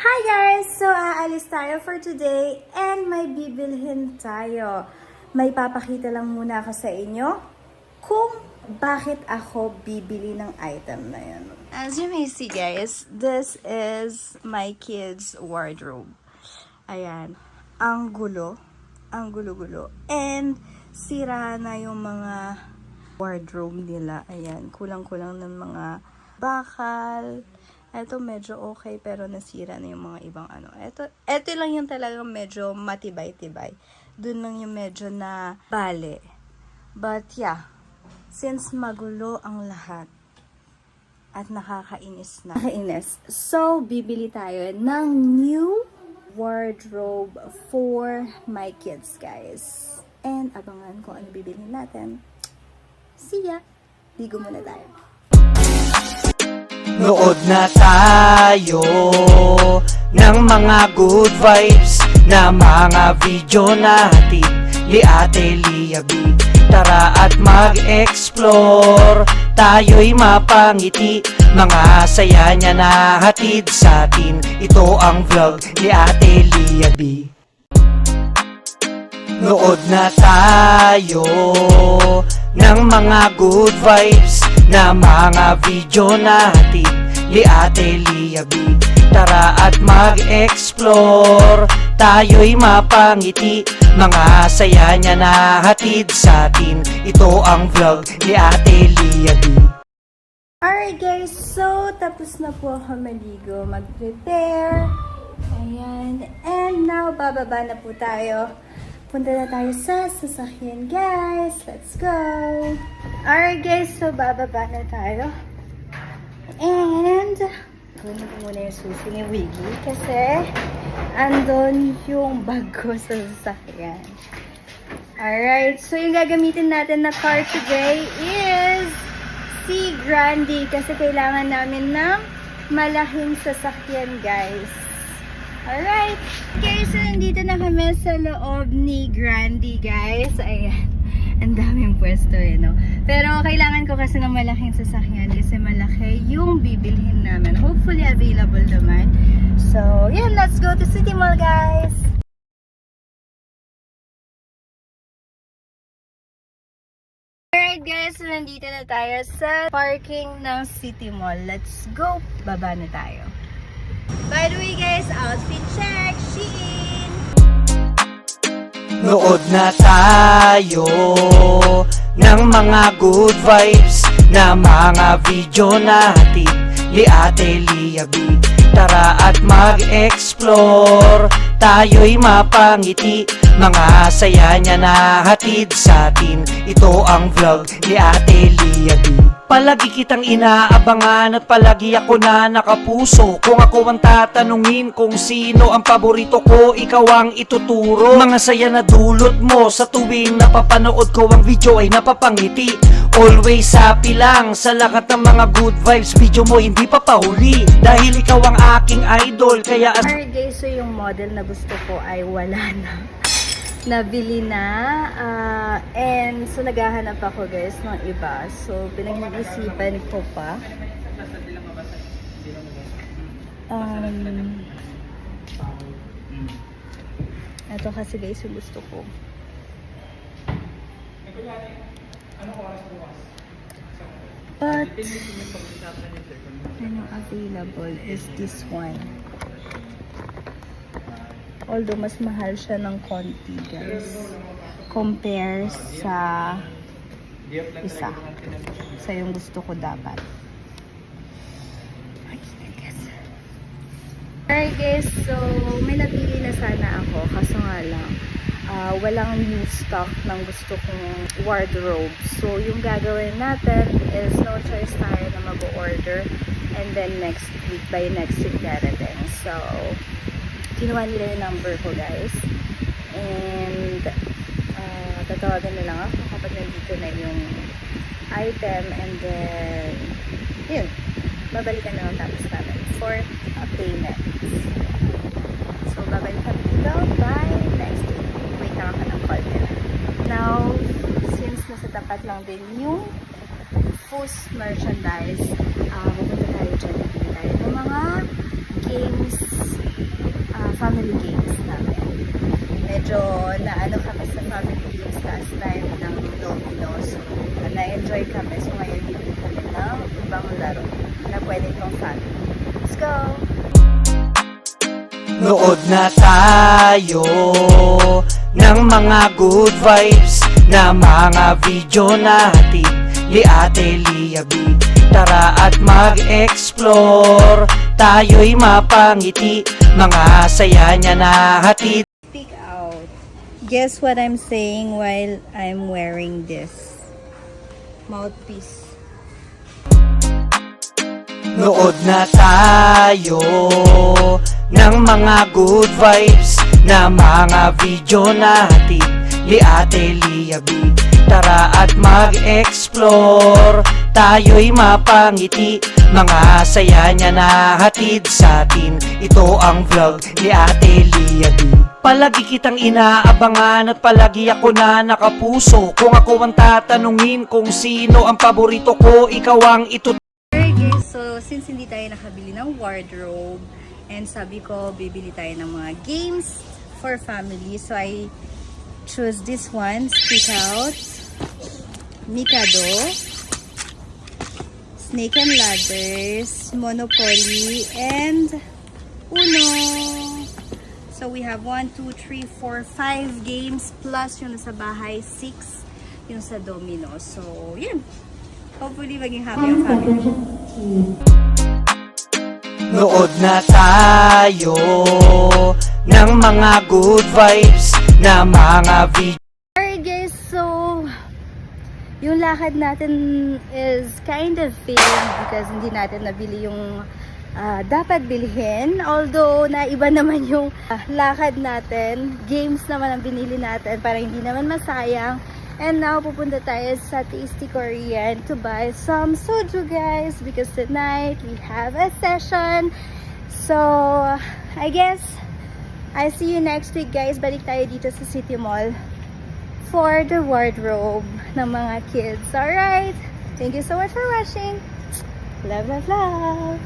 Hi guys! So, aalis tayo for today and may bibilhin tayo. May papakita lang muna ako sa inyo kung bakit ako bibili ng item na yun. As you may see guys, this is my kids' wardrobe. Ayan. Ang gulo. Ang gulo-gulo. And sira na yung mga wardrobe nila. Ayan. Kulang-kulang ng mga bakal. Ito medyo okay pero nasira na yung mga ibang ano. Ito lang yung talagang medyo matibay-tibay. Doon lang yung medyo na bale. But yeah, since magulo ang lahat at nakakainis na. So, bibili tayo ng new wardrobe for my kids, guys. And abangan kung ano bibilhin natin. See ya! Ligo muna tayo. Nood na tayo ng mga good vibes na mga video natin ni Ate Lia B. Tara at mag-explore, tayo'y mapangiti, mga saya niya na hatid sa atin. Ito ang vlog ni Ate Lia B. Nood na tayo ng mga good vibes na mga video natin ni Ate Lia B. Tara at mag-explore, tayo'y mapangiti, mga saya niya na hatid sa atin. Ito ang vlog ni Ate Lia B. Alright guys, so tapos na po ako maligo, mag-prepare. Ayan, and now bababa na po tayo. Punta na tayo sa sasakyan, guys. Let's go! Alright, guys. So, bababa na tayo. And, kunin ko muna yung susi ni Wiggy kasi andun yung bag ko sa sasakyan. Alright. So, yung gagamitin natin na car today is si Grandi kasi kailangan namin ng malaking sasakyan, guys. Alright. Okay, so nandito na kami sa loob ni Grandi, guys. Ayan. Ang daming pwesto eh, no? Pero kailangan ko kasi ng malaking sasakyan kasi malaki yung bibilhin namin. Hopefully available naman. So, yeah, let's go to City Mall, guys. Alright, guys. So nandito na tayo sa parking ng City Mall. Let's go. Baba na tayo. By the way guys, outfit check, Shein! Nood na tayo ng mga good vibes na mga video natin ni Ate Lia B. Tara at mag-explore, tayo'y mapangiti, mga saya niya na hatid sa atin. Ito ang vlog ni Ate Lia B. Palagi kitang inaabangan at palagi ako na nakapuso. Kung ako ang tatanungin kung sino ang paborito ko, ikaw ang ituturo. Mga saya na dulot mo sa tuwing napapanood ko ang video ay napapangiti. Always happy lang sa lahat ng mga good vibes. Video mo hindi pa pahuli dahil ikaw ang aking idol. Kaya Alright guys, so yung model na gusto ko ay wala na. Nabili na. And so naghahanap ako guys ng iba. So pinag-iisipan ko pa. Ito kasi guys yung gusto ko. But ano available is this one. Although mas mahal siya ng konti guys compare sa isa sa yung gusto ko dapat. Alright guys, so may napili na sana ako kaso nga lang walang new stock ng gusto kong wardrobe. So yung gagawin natin is no choice tayo na mag-order and then next week, by next week darating. So kinuha nila yung number ko guys and tatawagan na lang ako kapag nandito na yung item and then yun, babalikan na lang tapos namin for payment. So babalikan dito by next week. Wait lang ako ng call nila. Now, since nasa tapat lang din yung Foods merchandise, pupunta tayo dyan, tayo ng mga games family games namin. Medyo naano kami sa family games last time ng domino. So, na-enjoy kami. So, ngayon bibili kami ng ibang laro na pwede pang family. Let's go! Nood na tayo ng mga good vibes na mga video natin ni Ate Lia B. Tara at mag-explore, tayo'y mapangiti, mga saya niya na hatid. Speak out. Guess what I'm saying while I'm wearing this mouthpiece. Nood na tayo ng mga good vibes na mga video natin ni Ate Lia B. Tara at mag-explore, tayo'y mapangiti, mga saya niya na hatid sa atin. Ito ang vlog ni Ate Lia B. Palagi kitang inaabangan at palagi ako na nakapuso. Kung ako ang tatanungin kung sino ang paborito ko, ikaw ang ito. Alright guys, so since hindi tayo nakabili ng wardrobe and sabi ko bibili tayo ng mga games for family, so I choose this one, Speak Out, Mikado, Snake and Ladders, Monopoly, and Uno. So we have 1, 2, 3, 4, 5 games plus yung nasa bahay, 6 yung sa domino. So yun, hopefully maging happy ang family. Nood na tayo ng mga good vibes na mga video. Alright guys, so yung lakad natin is kind of failed because hindi natin nabili yung dapat bilhin. Although naiba naman yung lakad natin, games naman ang binili natin para hindi naman masayang. And now pupunta tayo sa Tasty Korean to buy some soju guys because tonight we have a session. So I guess I see you next week guys. Balik tayo dito sa City Mall for the wardrobe ng mga kids. Alright, thank you so much for watching. Love, love, love.